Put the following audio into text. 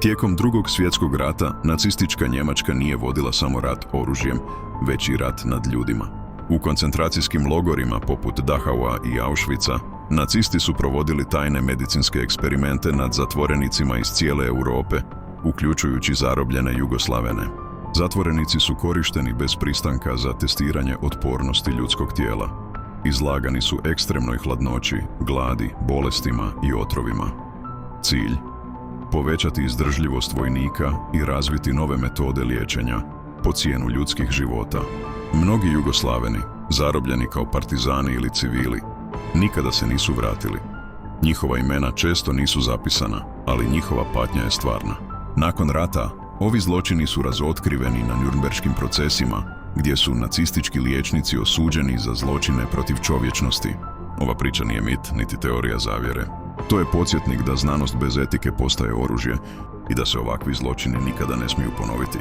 Tijekom Drugog svjetskog rata nacistička Njemačka nije vodila samo rat oružjem, već i rat nad ljudima. U koncentracijskim logorima poput Dachaua i Auschwitza, nacisti su provodili tajne medicinske eksperimente nad zatvorenicima iz cijele Europe, uključujući zarobljene Jugoslavene. Zatvorenici su korišteni bez pristanka za testiranje otpornosti ljudskog tijela. Izlagani su ekstremnoj hladnoći, gladi, bolestima i otrovima. Cilj: povećati izdržljivost vojnika i razviti nove metode liječenja po cijenu ljudskih života. Mnogi Jugoslaveni, zarobljeni kao partizani ili civili, nikada se nisu vratili. Njihova imena često nisu zapisana, ali njihova patnja je stvarna. Nakon rata, ovi zločini su razotkriveni na njurnberškim procesima, gdje su nacistički liječnici osuđeni za zločine protiv čovječnosti. Ova priča nije mit, niti teorija zavjere. To je podsjetnik da znanost bez etike postaje oružje i da se ovakvi zločini nikada ne smiju ponoviti.